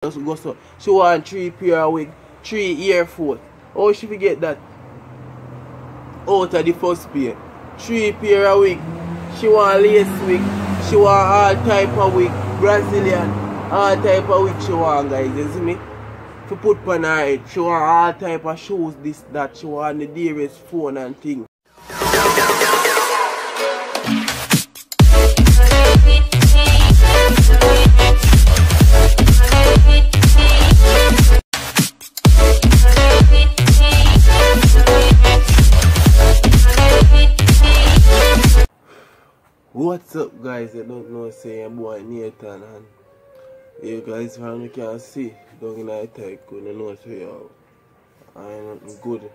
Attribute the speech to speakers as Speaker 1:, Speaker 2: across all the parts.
Speaker 1: just go so. She want 3 pair of wig, 3 earphones. How she forget that? Out of the first pair. 3 pair of wig. She want lace wig. She want all type of wig. Brazilian. All type of wig she want, guys. You see me? To put on her head. She want all type of shoes, this, that. She want the dearest phone and thing. What's up, guys? I don't know, say your boy Nathan, and you guys from you can see down in the tycoon, you know, say yo, I ain't nothing good.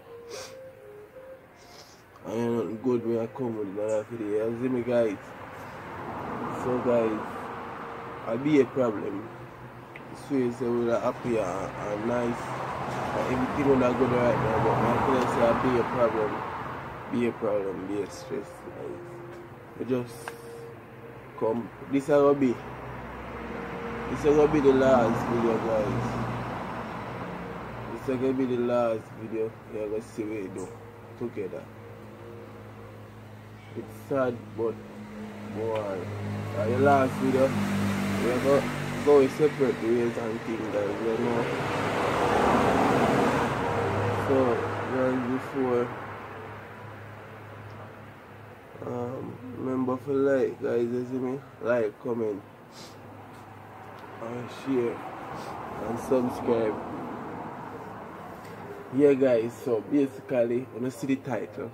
Speaker 1: I ain't nothing good when I come with another video. You see me, guys? So, guys, I'll be a problem. So you say we're happy and nice, and everything will not good right now, but my friends say I'll be a problem. Be a problem, be a stress, guys. We just come. This is gonna be the last video, guys. This is gonna be the last video. You're gonna see what we do together. It's sad, but boy, the last video we're gonna go separate ways and things, guys. You know. So guys, before. Remember for like, guys, you see me? Like, comment, and share, and subscribe. Yeah, guys, so basically, when you see the title,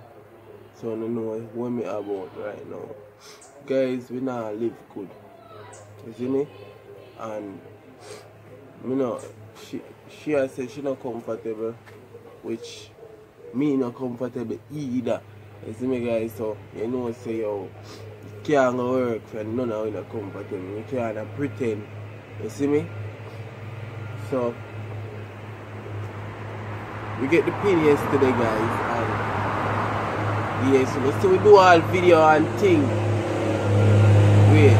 Speaker 1: so you know what me about right now. Guys, we not live good. You see me? And, you know, she has said she not comfortable, which me not comfortable either. You see me, guys, so you know, say yo, you can't go work for none of you comfortable. You can't pretend. You see me? So we get the pin yesterday, guys, and yes, so we do all video and thing. Wait.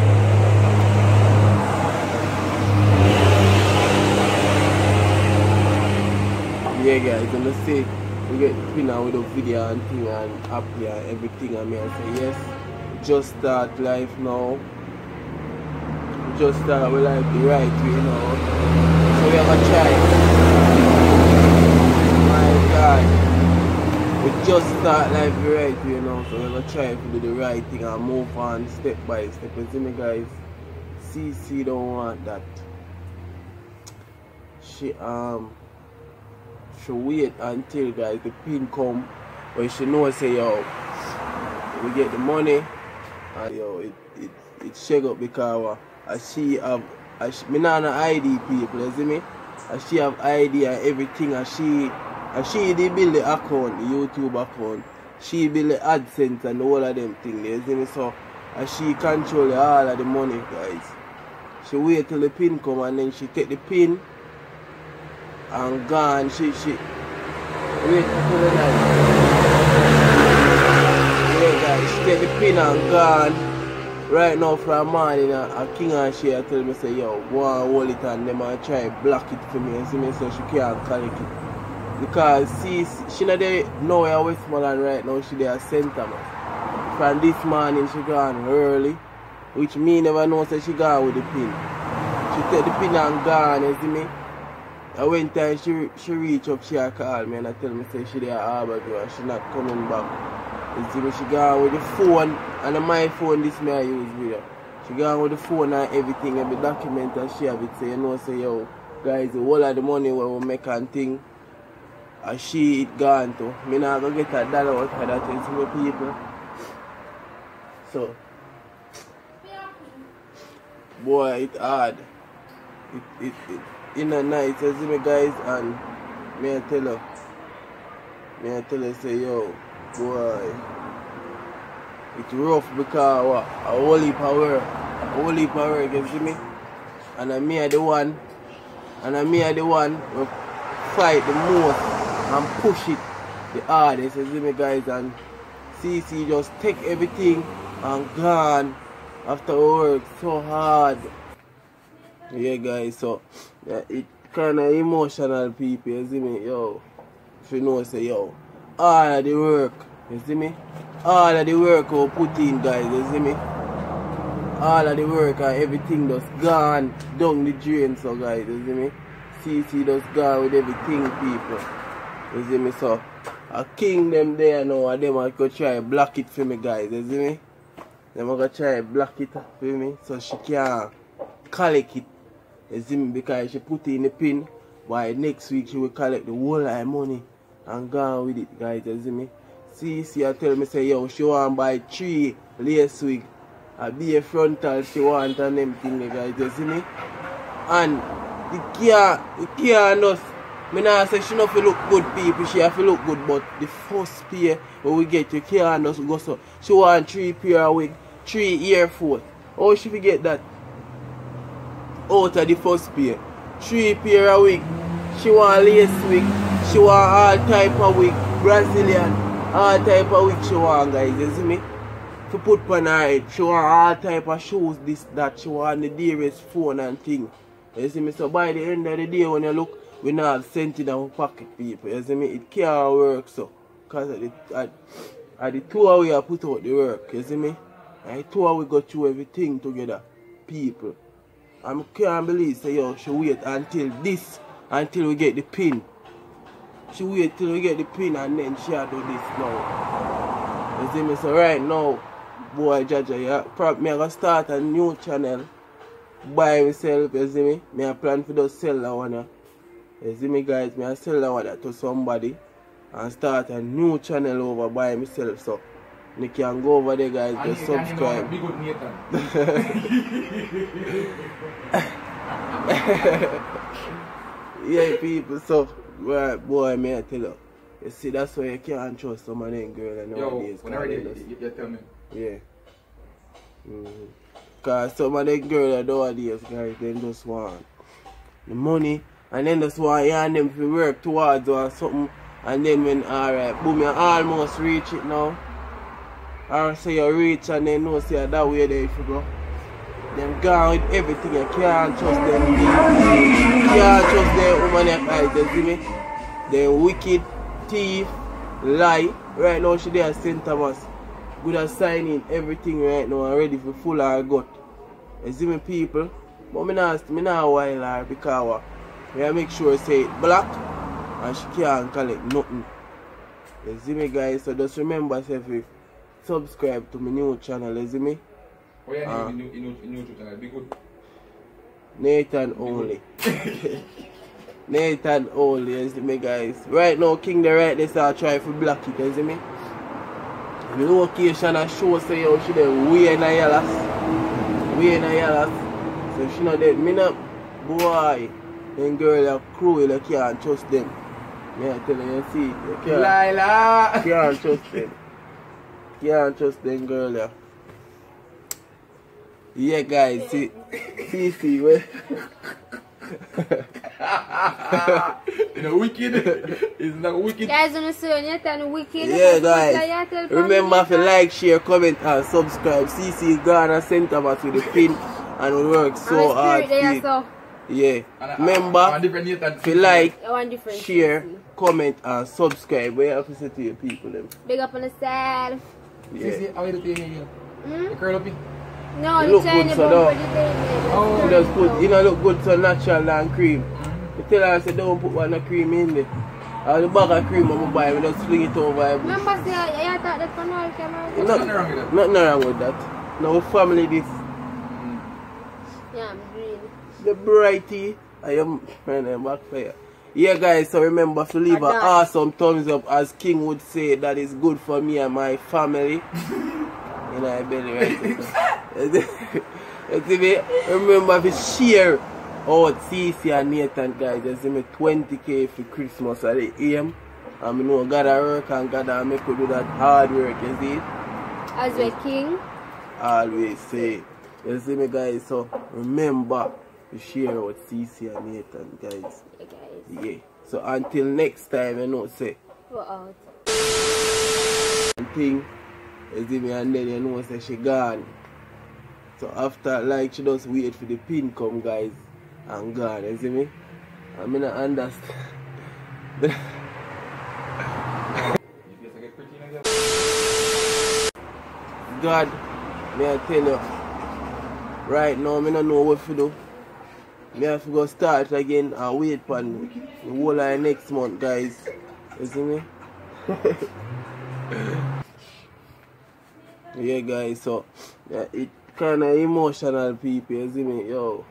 Speaker 1: Yeah, guys, and let's see. We get the pin out with the video and thing and happy and everything, and me I say yes, just start life now. Just start with life the right way, you know. So we have a try. My God. We just start life the right way, you know. So we have a try to do the right thing and move on step by step. You see me, guys? CC don't want that. She wait until, guys, the pin come when she know, say yo, we get the money, and yo, it shake up because she have, me not an ID people, you see me? She have ID and everything, and she they build the account, the YouTube account, she build the AdSense and all of them things, you see me? So she control all of the money, guys. She wait till the pin come, and then she take the pin and gone. She wait for the night. Yeah, guys, she take the pin and gone. Right now from morning, a king and she tell me, say yo, go and hold it and them and try block it for me. You see me? So she can't collect it. Because see, she not there nowhere at Westmoreland right now, she there at Center, man. From this morning she gone early, which me never know, say she gone with the pin. She take the pin and gone, you see me? And when time she reach up, she call me and I tell me, say she there at Harbour and she not coming back. You see me? She gone with the phone, and my phone this me I use with her. She gone with the phone and everything, every document and she have it, say, you know, say yo, guys, the whole of the money we make and thing, and she it gone to. Me not gonna get $1 out of that, you see me, people. So boy, it hard. It in the night, you see me, guys, and me I tell her, say yo, boy, it's rough because what? A whole heap of work, you see me? And I'm me the one who fight the most and push it the hardest, you see me, guys, and CC just take everything and gone after work so hard. Yeah, guys, so it kind of emotional, people, you see me? Yo, if you know, say, yo, all of the work, you see me? All of the work we put in, guys, you see me? All of the work and everything just gone down the drain, so guys, you see me? CC just gone with everything, people. You see me? So, a king them there now, and them are going to try block it for me, guys, you see me? Them are going to try block it for me, so she can't collect it. You see me? Because she put it in the pin, by next week she will collect the whole of money and go with it, guys, you see me? CC I tell me, say, yo, she want to buy 3 lace wig. A be a frontal she want and them thing, guys, you see me? And the can't us. I not say she not feel look good, people, she have to look good, but the first pair when we get, you can't just go so. She want 3 pair of wig, 3 earphones. How she forget that? Out of the first pair. 3 pair of wig. She want lace wig. She want all type of wig. Brazilian. All type of wig she want, guys, you see me? To put on her head. She want all type of shoes, this, that. She want the dearest phone and thing. You see me? So by the end of the day when you look, we not have sent in our pocket, people. You see me? It can't work so. Because at the 2 hours we put out the work. You see me? And the 2 hours we go through everything together. People. I can't believe, say, yo, she wait until we get the pin. She wait till we get the pin and then she do this now. You see me? So right now, boy, Jaja, yeah, probably I'm going to start a new channel by myself, you see me? I plan to just sell that one. You see me, guys? I sell that one to somebody and start a new channel over by myself. So you can go over there, guys, and just subscribe.
Speaker 2: Be good, Nathan.
Speaker 1: Yeah, people, so right, boy, may I tell you. You see, that's why you can't trust some of them girls nowadays.
Speaker 2: Yo, whenever you tell me.
Speaker 1: Yeah. Because some of them girls nowadays, guys, they just want the money and then just want you and them to work towards or something. And then when, alright, boom, you almost reach it now. Or say you reach and then know say that way there if you go. Them gone with everything, you can't trust them. You can't trust them woman guys, you see me? Them wicked, thief, lie. Right now she there at St. Thomas. Good at signing everything right now and ready for full her gut. You see me, people? But me not while her because I make sure say it black and she can't collect nothing. You see me, guys? So just remember if you subscribe to my new channel, you see me?
Speaker 2: Oh yeah, new channel, be good.
Speaker 1: Nathan only. Nathan only, you see me, guys? Right now, King the right they start trying to block it, you see me? The location and show say yo she there way in a yellow. Way in a yellow. So she not dead. Me not boy. Them girl are cruel, you can't trust them. Yeah, I tell you see, you can't.
Speaker 2: Lila!
Speaker 1: Can't trust them. Can't trust them girl yeah. Yeah, guys, see, where?
Speaker 2: You know, wicked. It's not wicked.
Speaker 3: Guys, on the show, wicked.
Speaker 1: Yeah, guys. Remember to like, share, comment, and subscribe. CC Ghana St. Thomas with the pin and we work so hard. Yeah. Remember to like, share, comment, and subscribe. We have to say to your people them.
Speaker 3: Big up on yourself.
Speaker 1: Yeah.
Speaker 2: CC, how you doing here? You curl up in?
Speaker 3: No,
Speaker 1: you look good so though. You just put, you know, look good so natural and cream. You tell her I say don't put one cream in there. Or the bag of cream I'm buy, we just fling it over.
Speaker 3: Remember say I thought that for all camera.
Speaker 2: Nothing wrong with that.
Speaker 1: Nothing wrong with that. Now family this.
Speaker 3: Yeah, I'm green.
Speaker 1: The brighty. I am friend and backfire. Yeah guys, so remember to leave an awesome thumbs up as King would say that is good for me and my family. You know, I belly right. You see me? Remember to share out CC and Nathan, guys. You see me 20k for Christmas at the AM. And I know God work and God make you do that hard work, you see?
Speaker 3: As a king.
Speaker 1: Always say. You see me, guys? So remember to share out CC and Nathan, guys.
Speaker 3: Yeah, guys.
Speaker 1: Yeah. So until next time, you know, say.
Speaker 3: We're out.
Speaker 1: Thing. You see me, and then you know say she gone. So after like she just wait for the pin come, guys. and gone, you see me? I mean, I understand. God, may I tell you, right now, I don't know what to do. I have to go start again and wait for the whole of next month, guys. You see me? Yeah, guys, so yeah, it kind of emotional, people, you see me? Yo.